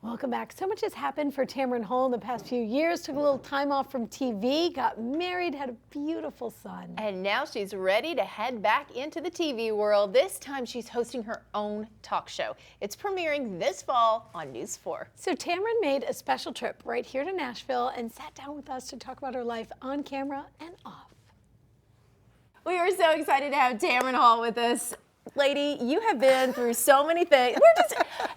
Welcome back. So much has happened for Tamron Hall in the past few years. Took a little time off from TV, got married, had a beautiful son. And now she's ready to head back into the TV world. This time she's hosting her own talk show. It's premiering this fall on News 4. So Tamron made a special trip right here to Nashville and sat down with us to talk about her life on camera and off. We are so excited to have Tamron Hall with us. Lady, you have been through so many things.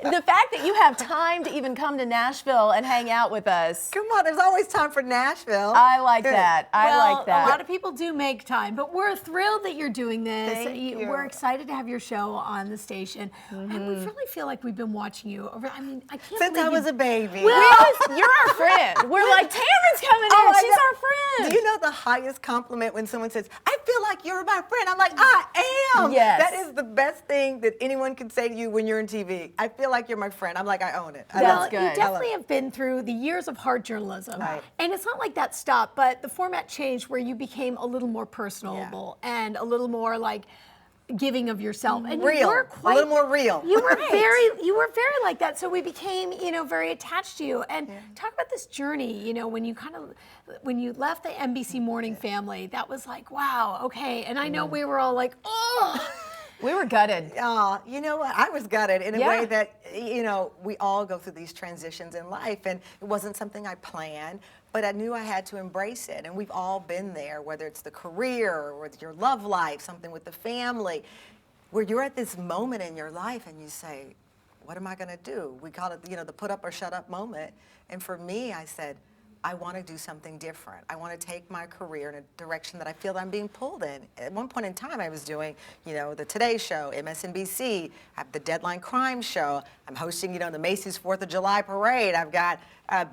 The fact that you have time to even come to Nashville and hang out with us. Come on, there's always time for Nashville. I like that. I like that. A lot of people do make time, but we're thrilled that you're doing this. Thank you. We're excited to have your show on the station. And we really feel like we've been watching you over, I mean, I can't Since believe I was a baby. You're our friend. We're like, Tamron's coming in. She's our friend. Do you know the highest compliment when someone says, I feel like you're my friend? I'm like, I am. Yes. That is the best thing that anyone can say to you when you're in TV. I feel like you're my friend. I'm like, I own it. Well, good. you definitely have been through the years of hard journalism. Right. And it's not like that stopped, but the format changed where you became a little more personable and a little more like giving of yourself. And Real. you were quite, a little more real. You were you were very like that. So we became, very attached to you. And talk about this journey, when you left the NBC morning family, that was like, wow, okay. And I know we were all like, oh. We were gutted. You know what? I was gutted in a Yeah. way that, we all go through these transitions in life, and it wasn't something I planned, but I knew I had to embrace it. And we've all been there, whether it's the career or with your love life, something with the family, where you're at this moment in your life and you say, what am I going to do? We call it, the put up or shut up moment. And for me, I said, I want to do something different. I want to take my career in a direction that I feel that I'm being pulled in. At one point in time, I was doing, the Today Show, MSNBC, I have the Deadline Crime Show. I'm hosting, the Macy's 4th of July Parade. I've got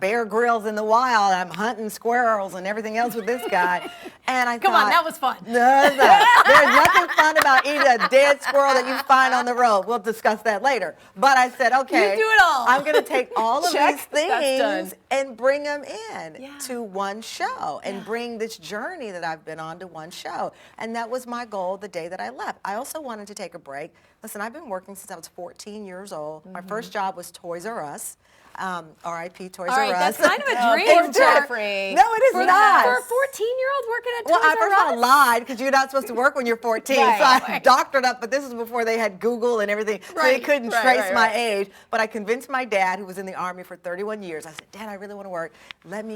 Bear Grylls in the wild. I'm hunting squirrels and everything else with this guy. And I Come on, that was fun. There's nothing fun about eating a dead squirrel that you find on the road. We'll discuss that later. But I said, okay, You do it all. I'm going to take all of Check. these That's things done. and bring them in Yeah. to one show and bring this journey that I've been on to one show. And that was my goal the day that I left. I also wanted to take a break. Listen, I've been working since I was 14 years old. My first job was Toys R Us. R.I.P. Toys All right, R Us. that's kind of a dream. poor for- Jeffrey. No, it is not. For a 14-year-old working at Toys Well, R at first I Us? lied because you're not supposed to work when you're 14. Right, so I right. doctored up, but this was before they had Google and everything, so they Right, couldn't right, trace right, my right. age. But I convinced my dad, who was in the Army for 31 years. I said, Dad, I really want to work.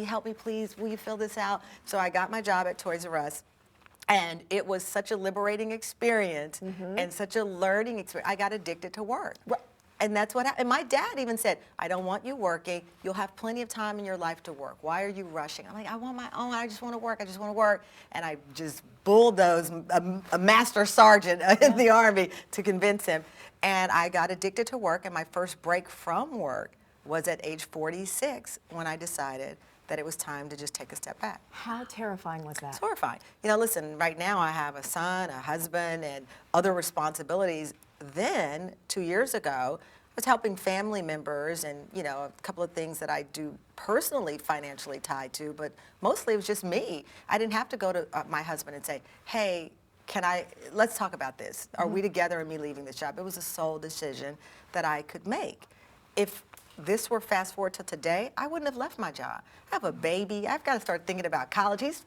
Help me, please. Will you fill this out? So I got my job at Toys R Us. And it was such a liberating experience and such a learning experience. I got addicted to work. And that's what happened. And my dad even said, I don't want you working. You'll have plenty of time in your life to work. Why are you rushing? I'm like, I want my own. I just want to work. I just want to work. And I just bulldozed a master sergeant in the Army to convince him. And I got addicted to work. And my first break from work was at age 46 when I decided that it was time to just take a step back. How terrifying was that? It's horrifying. Listen, right now I have a son, a husband, and other responsibilities. Then, 2 years ago, I was helping family members and, a couple of things that I do personally, financially tied to, but mostly it was just me. I didn't have to go to my husband and say, hey, let's talk about this. Are we together and me leaving this job? It was a sole decision that I could make. If this were fast forward to today, I wouldn't have left my job. I have a baby. I've got to start thinking about college. He's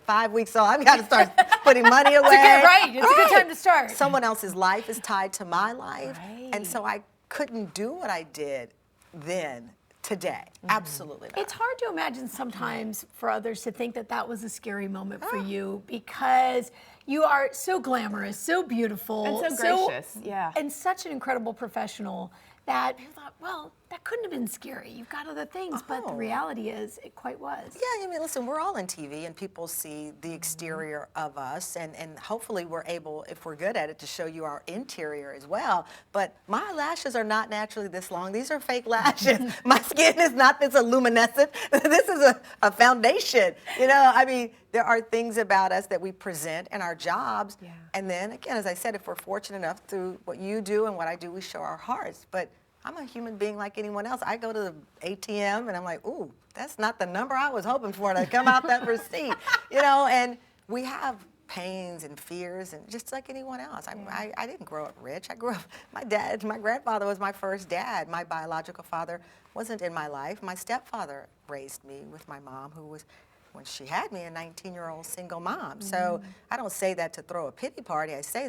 5 weeks old. I've got to start putting money away. It's a good time to start. Someone else's life is tied to my life. Right. And so I couldn't do what I did then, today. Absolutely not. It's hard to imagine sometimes for others to think that that was a scary moment for you because you are so glamorous, so beautiful, And so gracious, yeah. and such an incredible professional that people thought, well, that couldn't have been scary. You've got other things, but the reality is it quite was. Yeah, listen, we're all in TV and people see the exterior of us and hopefully we're able, if we're good at it, to show you our interior as well. But my lashes are not naturally this long. These are fake lashes. My skin is not this luminescent. This is a foundation. There are things about us that we present in our jobs. Yeah. And then again, as I said, if we're fortunate enough through what you do and what I do, we show our hearts. But I'm a human being like anyone else. I go to the ATM and I'm like, ooh, that's not the number I was hoping for to come out that receipt. And we have pains and fears, and just like anyone else. I didn't grow up rich. I grew up, my grandfather was my first dad. My biological father wasn't in my life. My stepfather raised me with my mom, who was, when she had me, a 19-year-old single mom. So I don't say that to throw a pity party. I say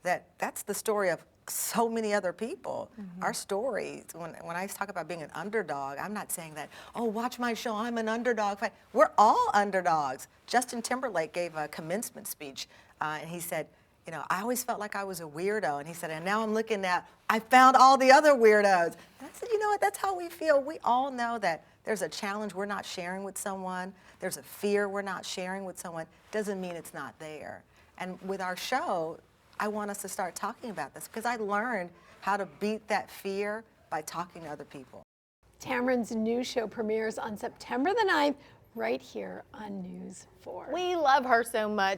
that's the story of so many other people. Our stories, when I talk about being an underdog, I'm not saying that, oh, watch my show, I'm an underdog. We're all underdogs. Justin Timberlake gave a commencement speech, and he said, you know, I always felt like I was a weirdo. And he said, and now I'm looking at, I found all the other weirdos. And I said, you know what, that's how we feel. We all know that there's a challenge we're not sharing with someone. There's a fear we're not sharing with someone. Doesn't mean it's not there. And with our show, I want us to start talking about this, because I learned how to beat that fear by talking to other people. Tamron's new show premieres on September the 9th right here on News 4. We love her so much.